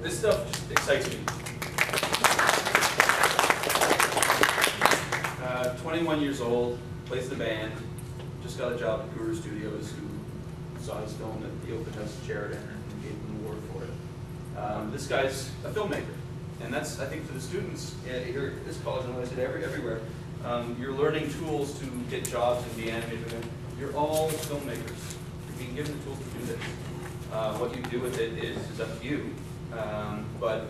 this stuff just excites me. 21 years old, plays the band, just got a job at Guru Studios, who saw his film at the open house at Sheridan and gave him an award for it. This guy's a filmmaker, and that's, I think, for the students here at this college, and I said everywhere, you're learning tools to get jobs and be animated. You're all filmmakers. You're being given the tools to do this. What you do with it is up to you. But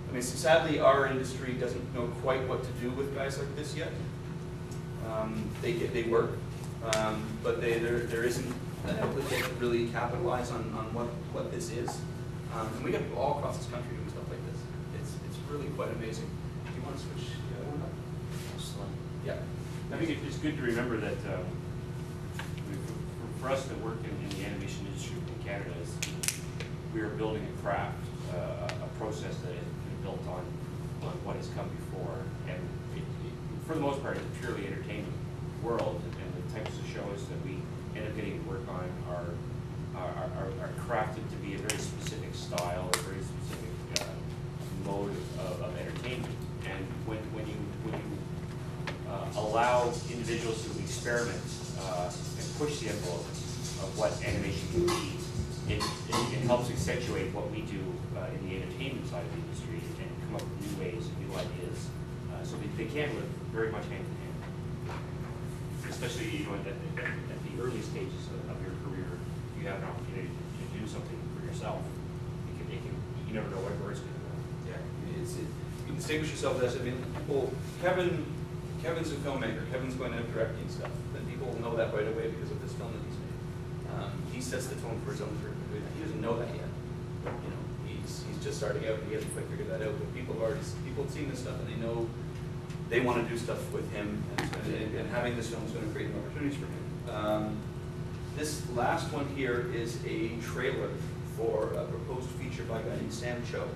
I mean, sadly, our industry doesn't know quite what to do with guys like this yet. They work, but there isn't an outlet yet to really capitalize on what this is. And we got people all across this country doing stuff like this. It's really quite amazing. Do you want to switch the other one up? Yeah. I think it's good to remember that for us that work in the animation industry in Canada, we are building a craft, a process that has been built on what has come before, and for the most part, it's a purely entertainment world, and the types of shows that we end up getting to work on are crafted to be a very specific style, a very specific mode of entertainment. And when you allow individuals to experiment and push the envelope of what animation can be, it helps accentuate what we do in the entertainment side of the industry and come up with new ways and new ideas. So they can live very much hand in hand. Especially at the early stages of your career, you have an opportunity to do something for yourself. You never know where it's going to go. Yeah, you distinguish yourself as, I mean, people, Kevin's a filmmaker. Kevin's going to direct and stuff. Then people know that right away because of this film that he's made. He sets the tone for his own career. He doesn't know that yet. You know, he's just starting out. He hasn't quite figured that out. But people have seen this stuff, and they know they want to do stuff with him. And having this film is going to create opportunities for him. This last one here is a trailer for a proposed feature by a guy named Sam Cho.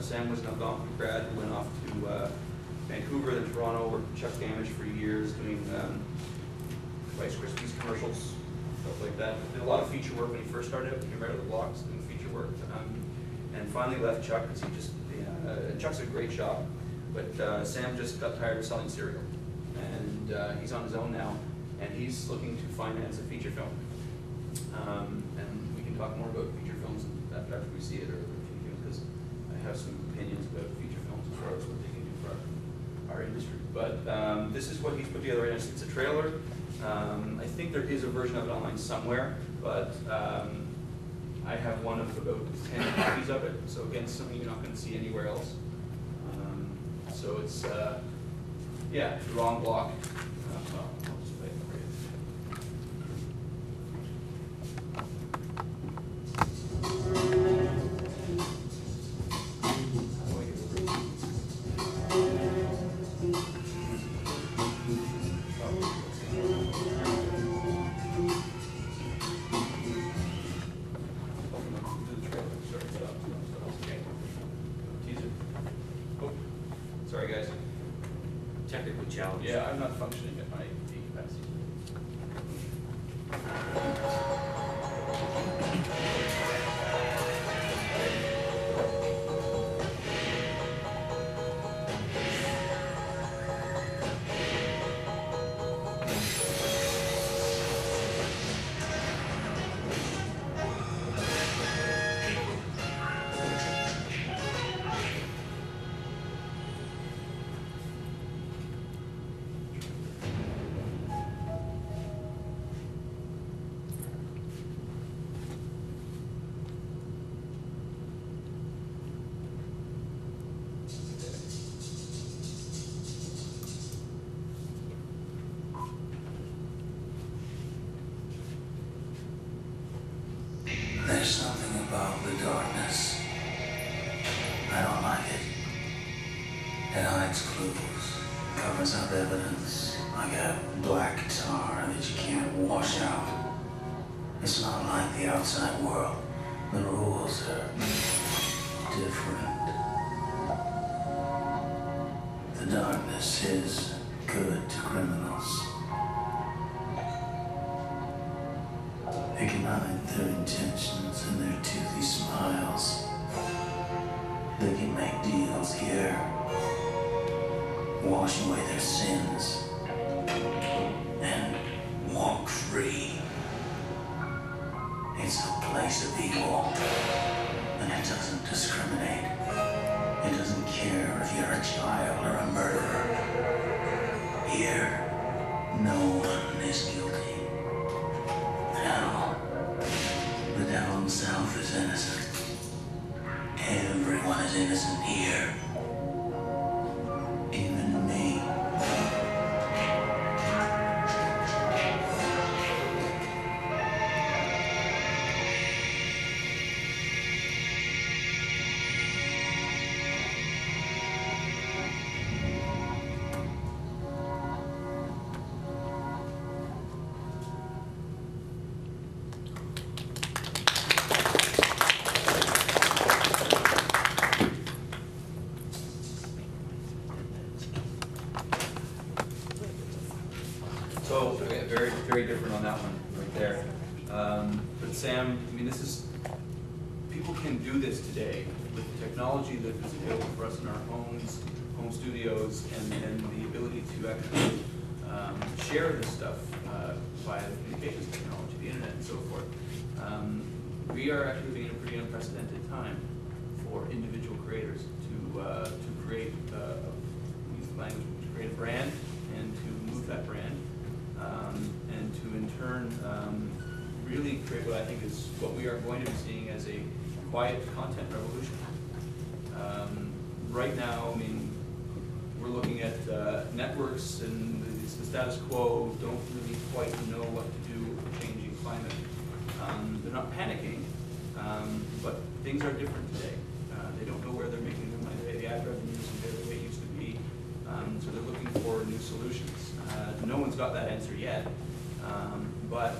Sam was an Algonquin grad who went off to Vancouver, then Toronto, worked with Chuck Damage for years, doing Rice Krispies commercials, stuff like that. Did a lot of feature work when he first started out. He came right out of the blocks doing feature work, and finally left Chuck because he just, Chuck's a great shop, but Sam just got tired of selling cereal, and he's on his own now, and he's looking to finance a feature film. And we can talk more about feature films after we see it, or because I have some opinions about feature films as far as what they can do for our industry. But this is what he's put together right now. It's a trailer. I think there is a version of it online somewhere, but I have one of about 10 copies of it. So again, something you're not going to see anywhere else. So it's, yeah, the wrong block. Well, I'll just play it for you. Sorry, guys. Technical challenge. Yeah, I'm not functioning at my peak capacity. There's something about the darkness. I don't like it. It hides clues, covers up evidence, like a black tar that you can't wash out. It's not like the outside world. The rules are different. The darkness is good to criminals. They can hide their intentions in their toothy smiles. They can make deals here, wash away their sins, and walk free. It's a place of evil, and it doesn't discriminate. It doesn't care if you're a child or a murderer. Here, no one is guilty. Hell, the devil himself is innocent. Everyone is innocent here. Even me. So, okay, very, very different on that one right there. But Sam, I mean, people can do this today with the technology that is available for us in our homes, home studios, and the ability to actually share this stuff via the communications technology, the internet, and so forth. We are actually living in a pretty unprecedented time for individual creators to create use language, to create a brand and to move that brand. And to in turn really create what I think is what we are going to be seeing as a quiet content revolution. Right now, I mean, we're looking at networks and the status quo don't really quite know what to do with the changing climate. They're not panicking, but things are different today. They don't know where they're making their money. The ad revenue isn't there the way it used to be, so they're looking for new solutions. No one's got that answer yet, but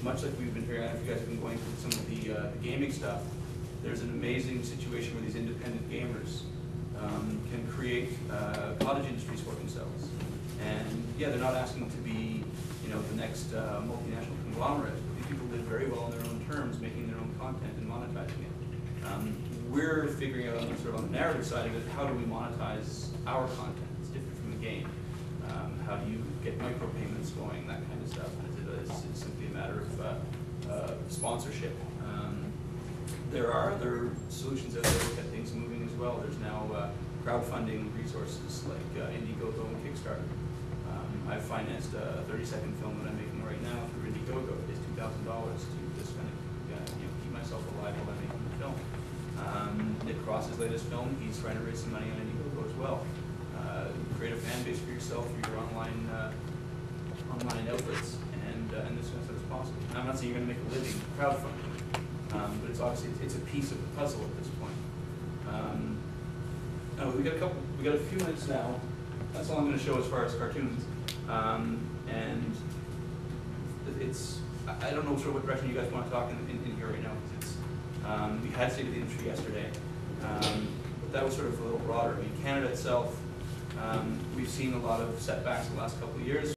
much like we've been hearing, I don't know if you guys have been going through some of the gaming stuff, there's an amazing situation where these independent gamers can create cottage industries for themselves. And yeah, they're not asking to be, you know, the next multinational conglomerate. These people live very well on their own terms, making their own content and monetizing it. We're figuring out on the, sort of on the narrative side of it, how do we monetize our content? It's different from the game. How do you get micropayments going, that kind of stuff? It's simply a matter of sponsorship. There are other solutions out there to get things moving as well. There's now crowdfunding resources like Indiegogo and Kickstarter. I've financed a 30-second film that I'm making right now through Indiegogo. It's $2,000 to just kind of keep myself alive while I'm making the film. Nick Cross's latest film, he's trying to raise some money on Indiegogo as well. Create a fan base for yourself for your online outlets, and this kind of stuff is possible. And I'm not saying you're going to make a living crowdfunding, but it's obviously it's a piece of the puzzle at this point. We got a few minutes now. That's all I'm going to show as far as cartoons, and it's I don't know sort of what direction you guys want to talk in here right now, because it's we had State of the Industry yesterday, but that was sort of a little broader. I mean, Canada itself. We've seen a lot of setbacks the last couple of years.